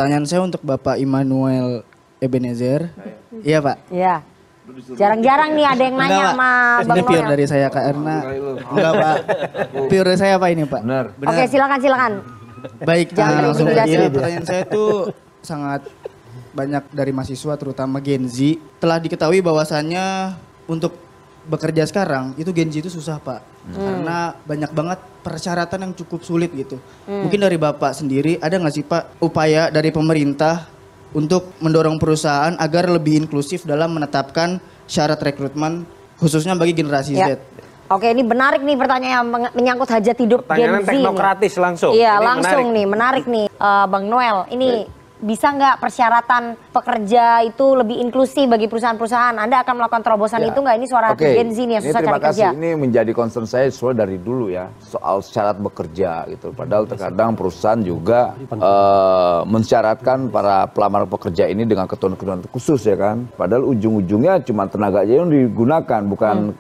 Pertanyaan saya untuk Bapak Immanuel Ebenezer. Iya Pak. Iya. Jarang-jarang nih ada yang nanya sama Bang Ini pure Noel. dari saya karena enggak Pak. Pure dari saya Pak ini Pak. Benar. Oke, silakan. Baik, Jangan langsung diintimidasi. aja. Pertanyaan saya itu sangat banyak dari mahasiswa terutama Gen Z. Telah diketahui bahwasannya untuk bekerja sekarang itu Gen Z itu susah Pak. Karena banyak banget persyaratan yang cukup sulit gitu. Mungkin dari Bapak sendiri ada nggak sih Pak upaya dari pemerintah untuk mendorong perusahaan agar lebih inklusif dalam menetapkan syarat rekrutmen khususnya bagi generasi Ya. Z? Oke, ini menarik nih pertanyaan menyangkut hajat hidup Gen Pertanyaan Z teknokratis nih. langsung. Iya, Ini langsung menarik. nih, menarik nih. Bang Noel, ini bisa nggak persyaratan pekerja itu lebih inklusif bagi perusahaan-perusahaan? Anda akan melakukan terobosan itu nggak? Ini suara hati Gen Z nih yang ini susah terima cari kerja. kasih. Ini menjadi concern saya soal dari dulu ya, soal syarat bekerja gitu. Padahal terkadang perusahaan juga mensyaratkan para pelamar pekerja ini dengan ketentuan khusus ya kan. Padahal ujung-ujungnya cuma tenaga aja yang digunakan, bukan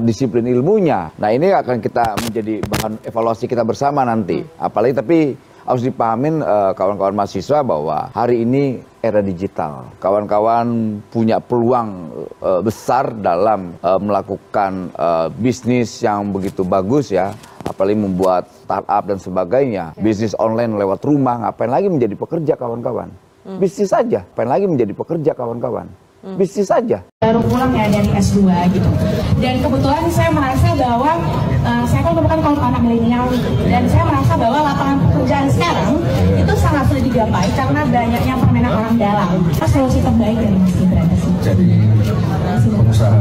disiplin ilmunya. Nah ini akan kita menjadi bahan evaluasi kita bersama nanti. Apalagi tapi harus dipahamin kawan-kawan mahasiswa bahwa hari ini era digital. Kawan-kawan punya peluang besar dalam melakukan bisnis yang begitu bagus ya. Apalagi membuat startup dan sebagainya. Bisnis online lewat rumah, ngapain lagi menjadi pekerja kawan-kawan. Bisnis saja, ngapain lagi menjadi pekerja kawan-kawan. Bisnis saja. Baru pulang ya dari S2 gitu. Dan kebetulan saya merasa bahwa saya kan merupakan kaum anak milenial dan saya merasa bahwa lapangan pekerjaan sekarang itu sangat sulit digapai karena banyaknya permainan orang dalam. Apa solusi terbaik dari Mas Gibran? Jadi pengusaha.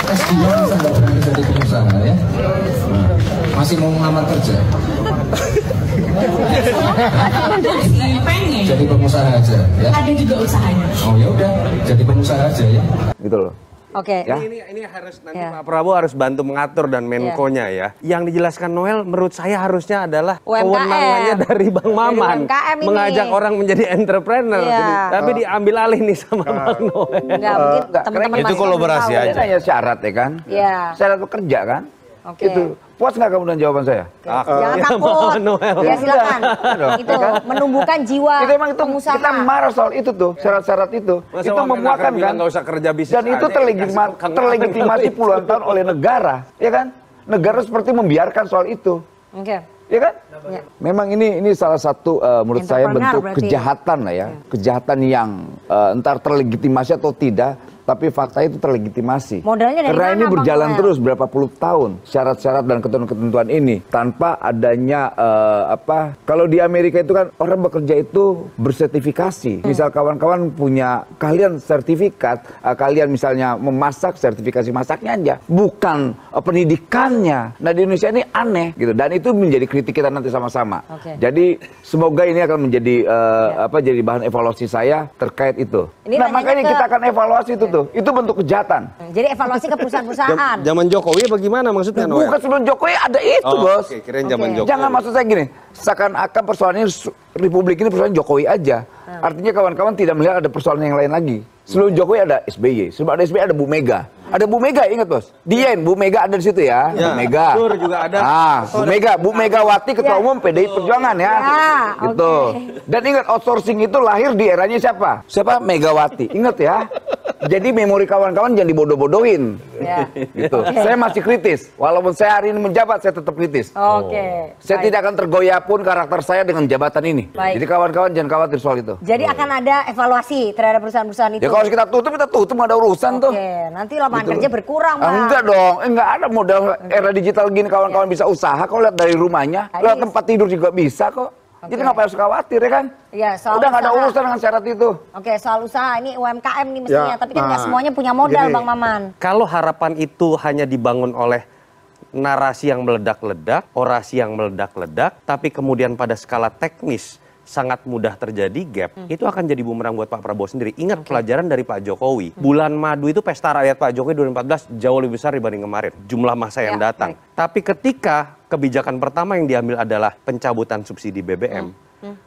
S2 bisa nggak berani jadi pengusaha ya? Masih mau ngelamar kerja? Pengen. Jadi pengusaha aja ya? Ada juga usahanya. Oh ya udah, jadi pengusaha aja ya. Gitu loh. Oke. Ya. Ini harus nanti Ya. Pak Prabowo harus bantu mengatur dan Menko-nya ya. Yang dijelaskan Noel menurut saya harusnya adalah UMKM. kewenangannya dari Bang Maman. UMKM ini. Mengajak orang menjadi entrepreneur. Iya. Tapi diambil alih nih sama Bang Noel. Enggak, mungkin enggak, teman-teman itu pasti kolaborasi tahu. aja. Ini hanya syarat ya kan? Iya. Syarat bekerja kan? Oke. Itu. Puas nggak kamu dengan jawaban saya? Jangan Ya, takut. Bang Noel. Ya silakan. dong. Itu menumbuhkan jiwa Itu emang itu pengusaha. kita marah soal itu tuh, syarat-syarat itu. Masa Itu Wamenaker memuakan bilang kan? nggak usah kerja bisnis Dan itu aja, terlegitimasi puluhan tahun oleh negara, ya kan? Negara seperti membiarkan soal itu, Oke. ya kan? Ya. Memang ini salah satu menurut saya Entrepreneur bentuk berarti. kejahatan lah ya, kejahatan yang entar terlegitimasi atau tidak. Tapi fakta itu terlegitimasi. Modalnya dari Karena mana, ini Bang berjalan Noel? terus berapa puluh tahun. Syarat-syarat dan ketentuan-ketentuan ini. Tanpa adanya kalau di Amerika itu kan orang bekerja itu bersertifikasi. Misal kawan-kawan punya kalian sertifikat. Kalian misalnya memasak, sertifikasi masaknya aja. Bukan pendidikannya. Nah di Indonesia ini aneh gitu. Dan itu menjadi kritik kita nanti sama-sama. Oke. Jadi semoga ini akan menjadi jadi bahan evaluasi saya terkait itu. Ini Nah nanyanya makanya ke- kita akan evaluasi itu tuh. Itu bentuk kejahatan. Jadi evaluasi ke perusahaan-perusahaan. Zaman Jokowi bagaimana maksudnya Noel? Bukan sebelum Jokowi ada itu, Oh, bos. oke, kirain zaman Oke. Jokowi. Jangan maksud saya gini, seakan-akan persoalannya Republik ini persoalan Jokowi aja. Artinya kawan-kawan tidak melihat ada persoalan yang lain lagi. Sebelum Jokowi ada SBY, sebelum ada SBY ada Bu Mega. Ada Bu Mega, ingat bos? Dian, Bu Mega ada di situ ya, Ya, Bu Mega. Sur juga ada. Bu Megawati Ketua Ya. Umum PDI Perjuangan ya. Ya, Gitu. oke. Dan ingat outsourcing itu lahir di eranya siapa? Siapa? Megawati. Ingat ya. Jadi memori kawan-kawan jangan dibodoh-bodohin. Ya. Gitu. Saya masih kritis. Walaupun saya hari ini menjabat, saya tetap kritis. Oke. Saya Baik. tidak akan tergoyah pun karakter saya dengan jabatan ini. Baik. Jadi kawan-kawan jangan khawatir soal itu. Jadi akan ada evaluasi terhadap perusahaan-perusahaan itu. Ya kalau kita tutup, nggak ada urusan tuh. Oke, nanti lapangan Gitu. kerja berkurang, Bang. Enggak dong, enggak ada modal era digital gini kawan-kawan bisa usaha. Kalau lihat dari rumahnya, Nah, lihat ini- tempat tidur juga bisa kok. Oke. Jadi ngapain harus khawatir ya kan? Iya, soal Udah nggak ada usaha. urusan dengan syarat itu. Oke, soal usaha ini UMKM nih mestinya, Ya, tapi kan nggak nah, semuanya punya modal, gini. Bang Maman. Kalau harapan itu hanya dibangun oleh narasi yang meledak-ledak, orasi yang meledak-ledak, tapi kemudian pada skala teknis sangat mudah terjadi gap, itu akan jadi bumerang buat Pak Prabowo sendiri. Ingat pelajaran dari Pak Jokowi. Bulan madu itu pesta rakyat Pak Jokowi 2014 jauh lebih besar dibanding kemarin. Jumlah masa yang Ya, datang. Tapi ketika kebijakan pertama yang diambil adalah pencabutan subsidi BBM,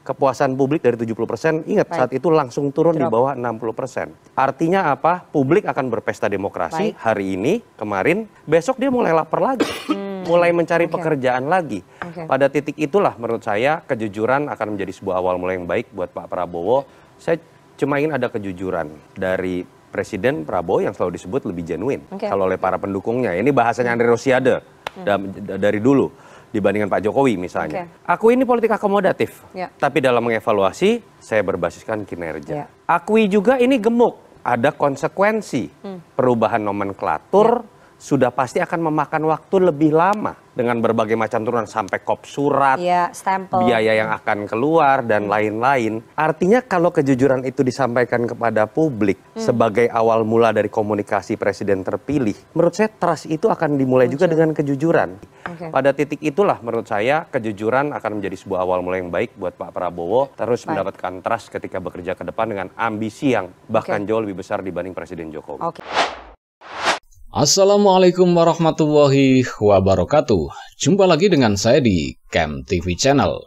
kepuasan publik dari 70%, ingat Baik. saat itu langsung turun di Drop. bawah 60%. Artinya apa? Publik akan berpesta demokrasi Baik. hari ini, kemarin, besok dia mulai lapar lagi. mulai mencari pekerjaan lagi. Pada titik itulah menurut saya kejujuran akan menjadi sebuah awal mulai yang baik buat Pak Prabowo. Saya cuma ingin ada kejujuran dari Presiden Prabowo yang selalu disebut lebih genuine kalau oleh para pendukungnya. Ini bahasanya Andre Rosiade dari dulu dibandingkan Pak Jokowi misalnya. Akui ini politik akomodatif, tapi dalam mengevaluasi saya berbasiskan kinerja. Akui juga ini gemuk, ada konsekuensi. Perubahan nomenklatur sudah pasti akan memakan waktu lebih lama dengan berbagai macam turunan sampai kop surat, stempel, biaya yang akan keluar dan lain-lain. Artinya kalau kejujuran itu disampaikan kepada publik sebagai awal mula dari komunikasi presiden terpilih, menurut saya trust itu akan dimulai juga dengan kejujuran. Pada titik itulah menurut saya kejujuran akan menjadi sebuah awal mula yang baik buat Pak Prabowo terus mendapatkan trust ketika bekerja ke depan dengan ambisi yang bahkan jauh lebih besar dibanding Presiden Jokowi. Assalamualaikum warahmatullahi wabarakatuh. Jumpa lagi dengan saya di Camp TV Channel.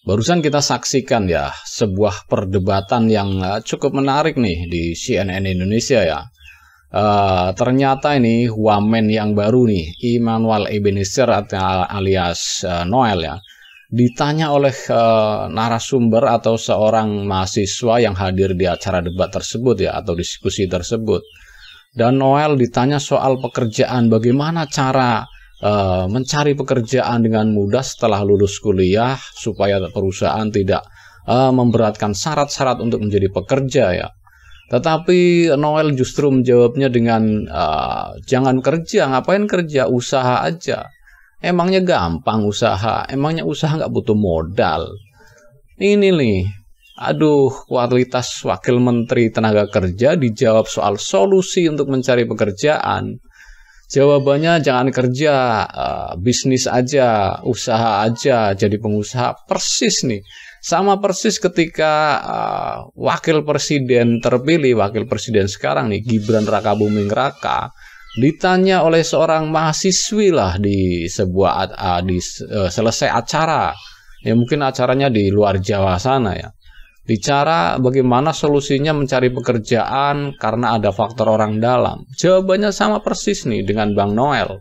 Barusan kita saksikan ya sebuah perdebatan yang cukup menarik nih di CNN Indonesia ya. Ternyata ini wamen yang baru nih, Immanuel Ebenezer alias Noel ya, ditanya oleh narasumber atau seorang mahasiswa yang hadir di acara debat tersebut ya, atau diskusi tersebut. Dan Noel ditanya soal pekerjaan, bagaimana cara mencari pekerjaan dengan mudah setelah lulus kuliah supaya perusahaan tidak memberatkan syarat-syarat untuk menjadi pekerja ya. Tetapi Noel justru menjawabnya dengan jangan kerja, ngapain kerja, usaha aja. Emangnya gampang usaha, emangnya usaha nggak butuh modal. Ini nih. Aduh, kualitas Wakil Menteri Tenaga Kerja dijawab soal solusi untuk mencari pekerjaan. Jawabannya jangan kerja, bisnis aja, usaha aja, jadi pengusaha. Persis nih, sama persis ketika Wakil Presiden terpilih, Wakil Presiden sekarang nih, Gibran Rakabuming Raka, ditanya oleh seorang mahasiswi lah di sebuah selesai acara. Ya mungkin acaranya di luar Jawa sana ya. Bicara bagaimana solusinya mencari pekerjaan karena ada faktor orang dalam. Jawabannya sama persis nih dengan Bang Noel.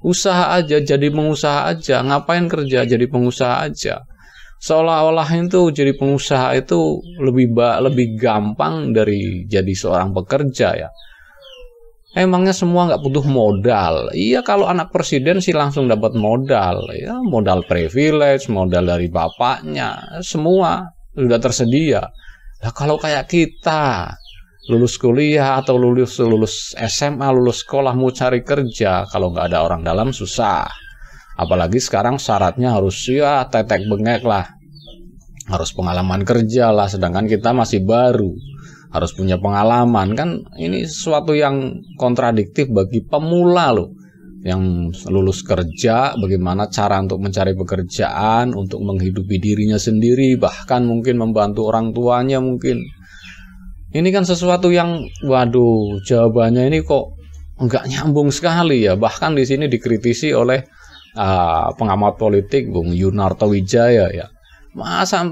Usaha aja, jadi pengusaha aja. Ngapain kerja, jadi pengusaha aja. Seolah-olah itu jadi pengusaha itu lebih gampang dari jadi seorang pekerja ya. Emangnya semua nggak butuh modal? Iya, kalau anak presiden sih langsung dapat modal. Ya, modal privilege, modal dari bapaknya, semua sudah tersedia. Nah, kalau kayak kita lulus kuliah atau lulus SMA, lulus sekolah mau cari kerja, kalau nggak ada orang dalam susah. Apalagi sekarang syaratnya harus ya tetek bengek lah, harus pengalaman kerja lah, sedangkan kita masih baru, harus punya pengalaman. Kan ini sesuatu yang kontradiktif bagi pemula loh, yang lulus kerja, bagaimana cara untuk mencari pekerjaan, untuk menghidupi dirinya sendiri, bahkan mungkin membantu orang tuanya mungkin. Ini kan sesuatu yang, waduh, jawabannya ini kok nggak nyambung sekali ya. Bahkan di sini dikritisi oleh pengamat politik, Bung Yunarto Wijaya ya. Masa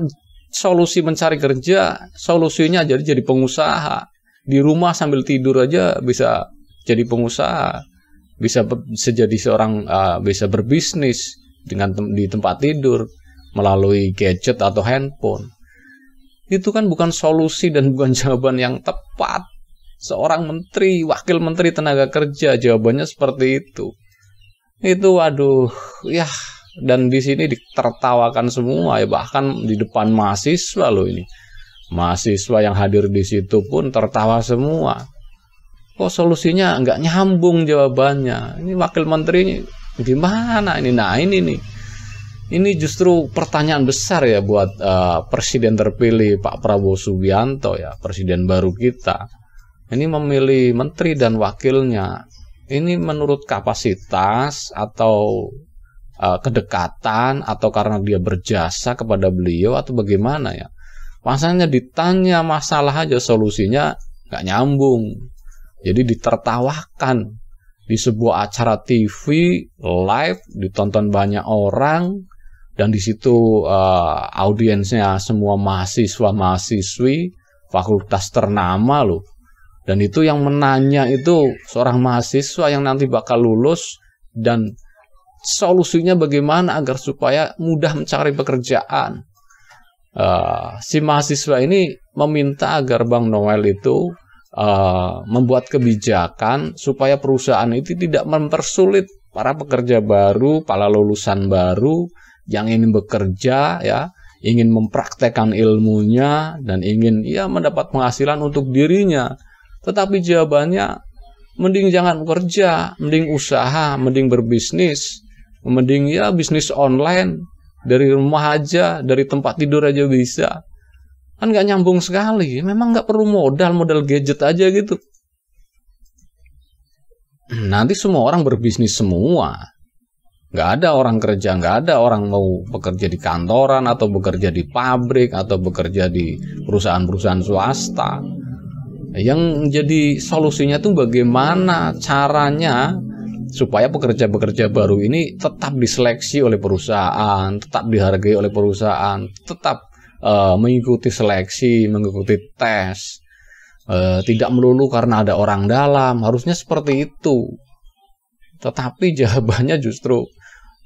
solusi mencari kerja, solusinya jadi pengusaha. Di rumah sambil tidur aja bisa jadi pengusaha. Bisa jadi seorang bisa berbisnis di tempat tidur melalui gadget atau handphone. Itu kan bukan solusi dan bukan jawaban yang tepat. Seorang menteri, wakil menteri tenaga kerja, jawabannya seperti itu. Itu waduh, ya. Dan di sini ditertawakan semua ya, bahkan di depan mahasiswa loh ini. Mahasiswa yang hadir di situ pun tertawa semua. Kok solusinya nggak nyambung jawabannya? Ini wakil menteri ini gimana ini? Nah ini nih, ini justru pertanyaan besar ya buat presiden terpilih Pak Prabowo Subianto ya, presiden baru kita. Ini memilih menteri dan wakilnya. Ini menurut kapasitas atau kedekatan atau karena dia berjasa kepada beliau atau bagaimana ya? Pasalnya ditanya masalah aja solusinya nggak nyambung. Jadi ditertawakan di sebuah acara TV live, ditonton banyak orang, dan di situ audiensnya semua mahasiswa-mahasiswi fakultas ternama loh. Dan itu yang menanya itu seorang mahasiswa yang nanti bakal lulus dan solusinya bagaimana agar supaya mudah mencari pekerjaan. Si mahasiswa ini meminta agar Bang Noel itu membuat kebijakan supaya perusahaan itu tidak mempersulit para pekerja baru, para lulusan baru yang ingin bekerja, ya, ingin mempraktekkan ilmunya dan ingin mendapat penghasilan untuk dirinya. Tetapi jawabannya, mending jangan bekerja, mending usaha, mending berbisnis, mending bisnis online dari rumah aja, dari tempat tidur aja bisa. Kan nggak nyambung sekali. Memang nggak perlu modal gadget aja gitu. Nanti semua orang berbisnis semua. Nggak ada orang kerja, nggak ada orang mau bekerja di kantoran atau bekerja di pabrik atau bekerja di perusahaan-perusahaan swasta. Yang jadi solusinya tuh bagaimana caranya supaya pekerja-pekerja baru ini tetap diseleksi oleh perusahaan, tetap dihargai oleh perusahaan, tetap mengikuti seleksi, mengikuti tes. Tidak melulu karena ada orang dalam, harusnya seperti itu. Tetapi jawabannya justru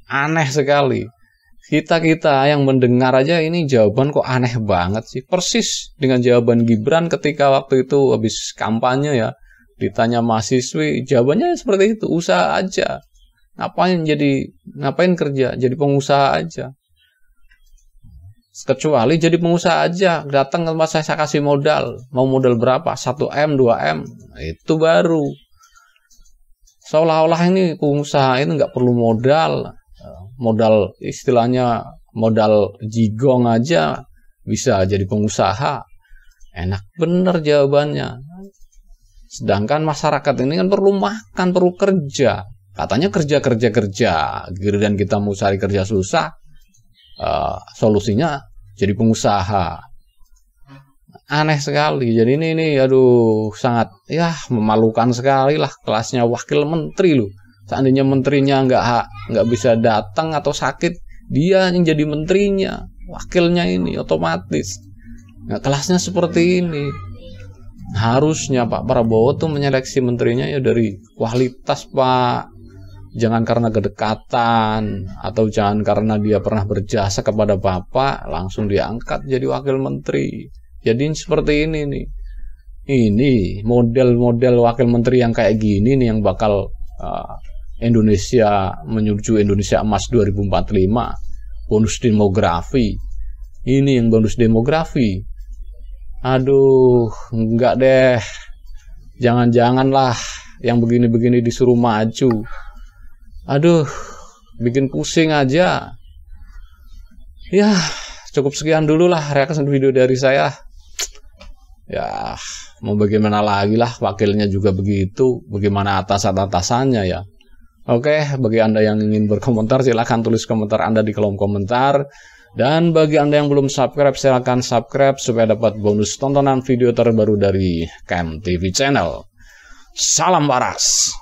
aneh sekali. Kita yang mendengar aja ini jawaban kok aneh banget sih. Persis dengan jawaban Gibran ketika waktu itu habis kampanye ya, ditanya mahasiswi, jawabannya seperti itu, usaha aja. Ngapain kerja? Jadi pengusaha aja. Kecuali jadi pengusaha aja, datang ke tempat saya kasih modal. Mau modal berapa? 1M, 2M. Itu baru. Seolah-olah ini pengusaha ini nggak perlu modal. Modal istilahnya modal jigong aja bisa jadi pengusaha. Enak bener jawabannya. Sedangkan masyarakat ini kan perlu makan, perlu kerja. Katanya kerja. Giliran kita mau cari kerja susah. Solusinya jadi pengusaha. Aneh sekali. Jadi ini aduh sangat memalukan sekali lah kelasnya wakil menteri loh. Seandainya menterinya nggak bisa datang atau sakit, dia yang jadi menterinya, wakilnya ini otomatis. Nah, kelasnya seperti ini. Harusnya Pak Prabowo tuh menyeleksi menterinya dari kualitas, Pak. Jangan karena kedekatan atau jangan karena dia pernah berjasa kepada Bapak langsung diangkat jadi wakil menteri. Jadi seperti ini nih. Ini model-model wakil menteri yang kayak gini nih yang bakal Indonesia menuju Indonesia Emas 2045. Bonus demografi. Ini yang bonus demografi. Aduh, enggak deh. Jangan-janganlah yang begini-begini disuruh maju. Aduh, bikin pusing aja. Ya, cukup sekian dulu lah reaksi video dari saya. Ya, mau bagaimana lagi lah, wakilnya juga begitu. Bagaimana atasannya ya. Oke, bagi Anda yang ingin berkomentar, silahkan tulis komentar Anda di kolom komentar. Dan bagi Anda yang belum subscribe, silahkan subscribe supaya dapat bonus tontonan video terbaru dari Cam TV Channel. Salam waras.